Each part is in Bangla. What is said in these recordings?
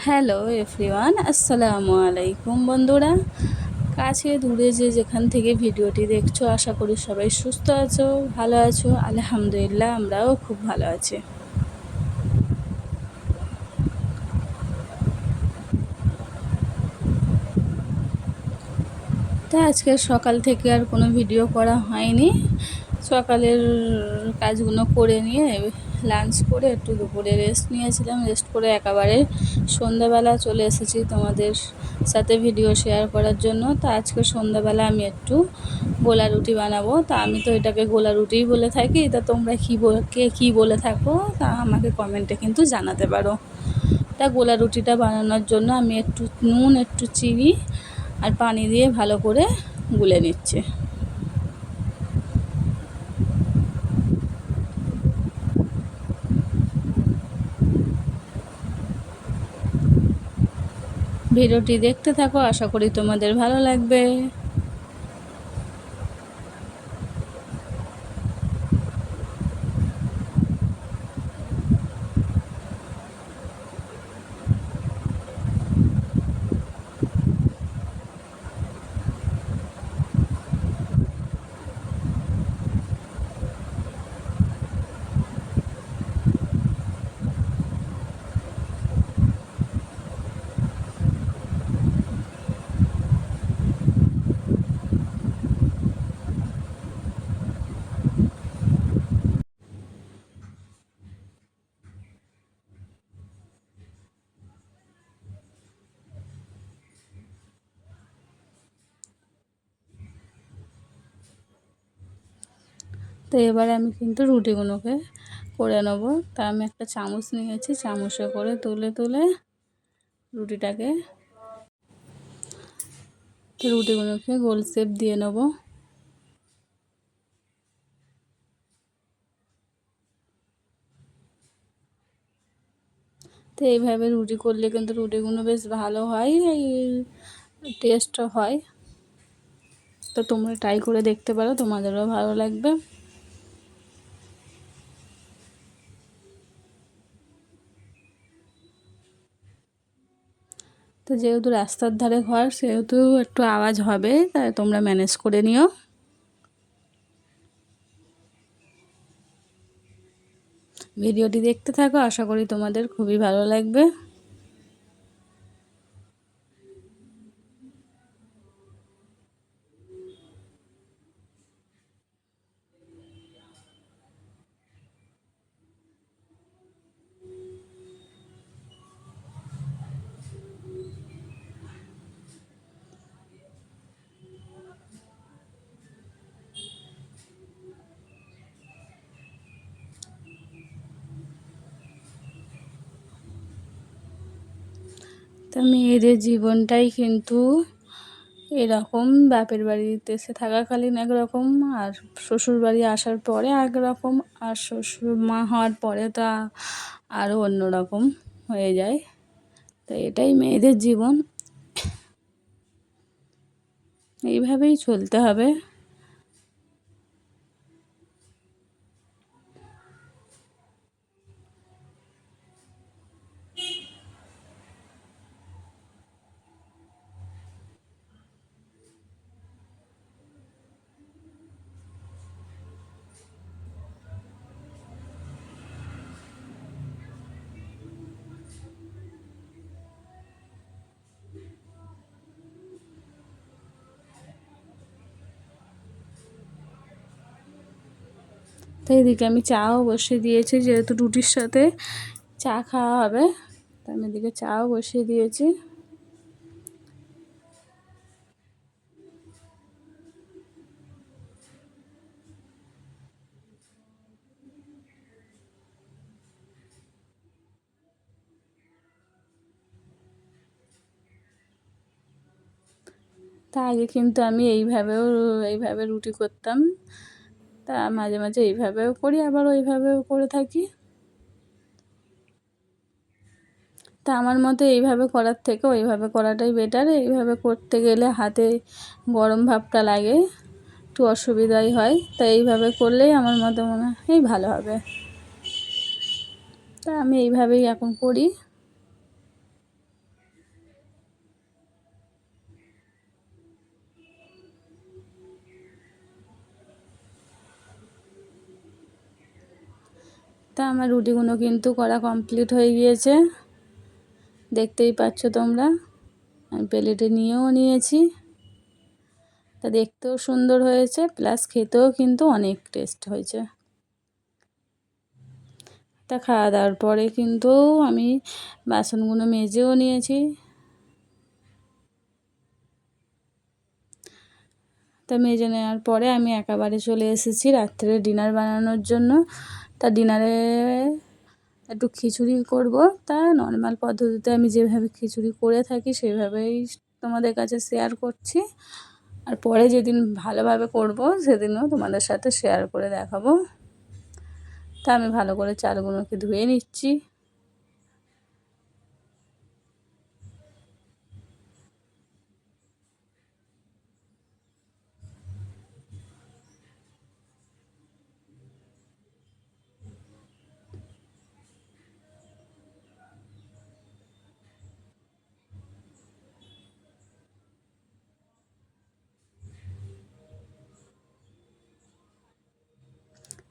হ্যালো এভরিওয়ান, আসসালামু আলাইকুম বন্ধুরা। কাছে দূরে যে যেখান থেকে ভিডিওটি দেখছো, আশা করি সবাই সুস্থ আছো, ভালো আছো। আলহামদুলিল্লাহ, আমরাও খুব ভালো আছি। তা আজকে সকাল থেকে আর কোনো ভিডিও করা হয়নি। সকালের কাজগুলো করে নিয়ে লাঞ্চ করে একটু দুপুরে রেস্ট নিয়েছিলাম। রেস্ট করে একেবারে সন্ধ্যাবেলা চলে এসেছি তোমাদের সাথে ভিডিও শেয়ার করার জন্য। তা আজকে সন্ধ্যাবেলা আমি একটু গোলা রুটি বানাবো। তা আমি তো এটাকে গোলা রুটিই বলে থাকি। তা তোমরা কে কী বলে থাকো তা আমাকে কমেন্টে কিন্তু জানাতে পারো। তা গোলা রুটিটা বানানোর জন্য আমি একটু নুন, একটু চিনি আর পানি দিয়ে ভালো করে গুলে নিচ্ছে। ভিডিওটি দেখতে থাকো, আশা করি তোমাদের ভালো লাগবে। তো এবারে আমি কিন্তু রুটিগুলোকে করে নেব। তা আমি একটা চামচ নিয়েছি, চামচে করে তুলে তুলে রুটিগুলোকে গোল শেপ দিয়ে নেব। তো এইভাবে রুটি করলে কিন্তু রুটিগুলো বেশ ভালো হয়, এই টেস্টও হয়। তো তোমরা ট্রাই করে দেখতে পারো, তোমাদেরও ভালো লাগবে। তো যেহেতু রাস্তার ধারে ঘর, সেহেতু একটু আওয়াজ হবে, তাই তোমরা ম্যানেজ করে নিও। ভিডিওটি দেখতে থাকো, আশা করি তোমাদের খুবই ভালো লাগবে। তা মেয়েদের জীবনটাই কিন্তু এরকম, বাপের বাড়িতে এসে থাকাকালীন একরকম, আর শ্বশুর বাড়ি আসার পরে একরকম, আর শ্বশুর মা হওয়ার পরে তা আরও অন্যরকম হয়ে যায়। তো এটাই মেয়েদের জীবন, এইভাবেই চলতে হবে। তো এদিকে আমি চাও বসিয়ে দিয়েছি, যেহেতু রুটির সাথে চা খাওয়া হবে। তো আমি এদিকে চাও বসিয়ে দিয়েছি। তা আগে কিন্তু আমি এইভাবে রুটি করতাম। তা মাঝে মাঝে এইভাবেও করি, আবার ওইভাবেও করে থাকি। তা আমার মতে এইভাবে করার থেকে ওইভাবে করাটাই বেটার। এইভাবে করতে গেলে হাতে গরম ভাবটা লাগে, একটু অসুবিধাই হয়। তাই এইভাবে করলেই আমার মতে মনে হয় ভালো হবে। তা আমি এইভাবেই এখন করি। তা আমার রুটিগুলো কিন্তু করা কমপ্লিট হয়ে গিয়েছে, দেখতেই পাচ্ছ তোমরা। আমি প্লেটে নিয়েও নিয়েছি। তা দেখতেও সুন্দর হয়েছে, প্লাস খেতেও কিন্তু অনেক টেস্ট হয়েছে। তা খাওয়া দাওয়ার পরে কিন্তু আমি বাসনগুলো মেজেও নিয়েছি। তা মেজে নেওয়ার পরে আমি একেবারে চলে এসেছি রাত্রে ডিনার বানানোর জন্য। তা ডিনারে একটু খিচুড়ি করব। তা নর্মাল পদ্ধতিতে আমি যেভাবে খিচুড়ি করে থাকি সেভাবেই তোমাদের কাছে শেয়ার করছি। আর পরে যেদিন ভালোভাবে করব সেদিনও তোমাদের সাথে শেয়ার করে দেখাবো। তা আমি ভালো করে চালগুলোকে ধুয়ে নিচ্ছি।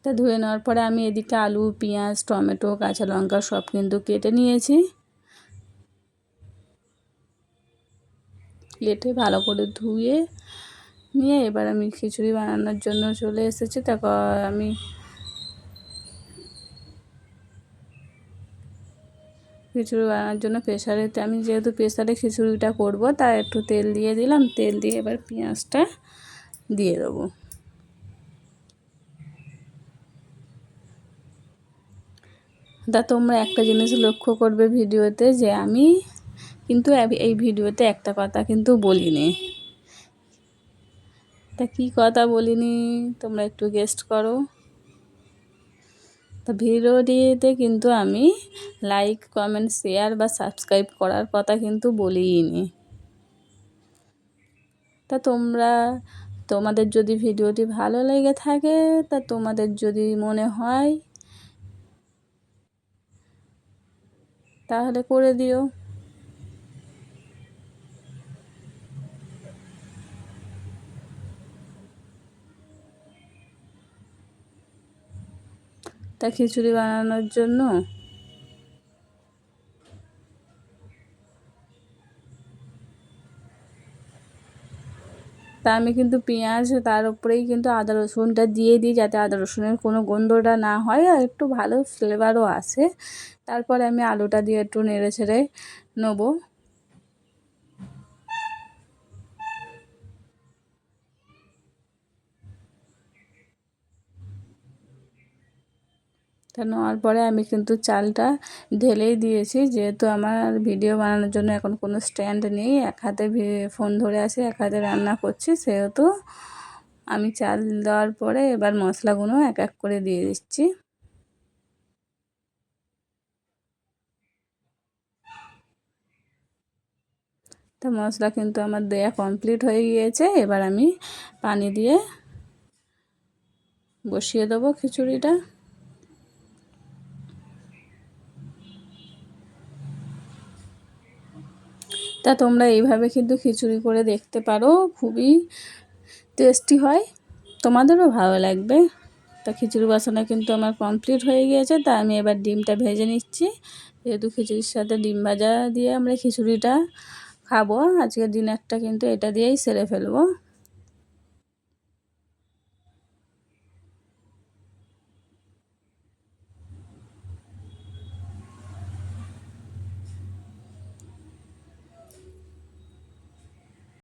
তা ধুয়ে নেওয়ার পরে আমি এদিকে আলু, পেঁয়াজ, টমেটো, কাঁচা লঙ্কা সব কিন্তু কেটে নিয়েছি। কেটে ভালো করে ধুয়ে নিয়ে এবার আমি খিচুড়ি বানানোর জন্য চলে এসেছি। তারপর আমি খিচুড়ি বানানোর জন্য প্রেসারেতে, আমি যেহেতু প্রেসারে খিচুড়িটা করব তাই একটু তেল দিয়ে দিলাম। তেল দিয়ে এবার পেঁয়াজটা দিয়ে দেবো। তা তোমরা একটা জিনিস লক্ষ্য করবে ভিডিওতে, যে আমি কিন্তু এই ভিডিওতে একটা কথা কিন্তু বলিনি। তা কী কথা বলিনি তোমরা একটু গেস্ট করো। তা ভিডিওটিতে কিন্তু আমি লাইক, কমেন্ট, শেয়ার বা সাবস্ক্রাইব করার কথা কিন্তু বলিনি। তা তোমাদের যদি ভিডিওটি ভালো লেগে থাকে, তা তোমাদের যদি মনে হয় তাহলে করে দিও। তা খিচুড়ি বানানোর জন্য তা আমি কিন্তু পেঁয়াজ তার উপরেই কিন্তু আদা রসুনটা দিয়ে দিই, যাতে আদা রসুনের কোনো গন্ধটা না হয় আর একটু ভালো ফ্লেভারও আসে। তারপরে আমি আলুটা দিয়ে একটু নেড়ে ছেড়ে নেবো। তা নেওয়ার পরে আমি কিন্তু চালটা ঢেলেই দিয়েছি, যেহেতু আমার ভিডিও বানানোর জন্য এখন কোনো স্ট্যান্ড নেই, এক হাতে ফোন ধরে আছি, এক হাতে রান্না করছি, সেহেতু আমি চাল দেওয়ার পরে এবার মশলাগুলো এক এক করে দিয়ে দিচ্ছি। তো মশলা কিন্তু আমার দেয়া কমপ্লিট হয়ে গিয়েছে। এবার আমি পানি দিয়ে বসিয়ে দেবো খিচুড়িটা। তা তোমরা এইভাবে কিন্তু খিচুড়ি করে দেখতে পারো, খুবই টেস্টি হয়, তোমাদেরও ভালো লাগবে। তা খিচুড়ি বসানো কিন্তু আমার কমপ্লিট হয়ে গিয়েছে। তা আমি এবার ডিমটা ভেজে নিচ্ছি, যেহেতু খিচুড়ির সাথে ডিম ভাজা দিয়ে আমরা খিচুড়িটা খাবো। আজকের ডিনারটা কিন্তু এটা দিয়েই সেরে ফেলবো।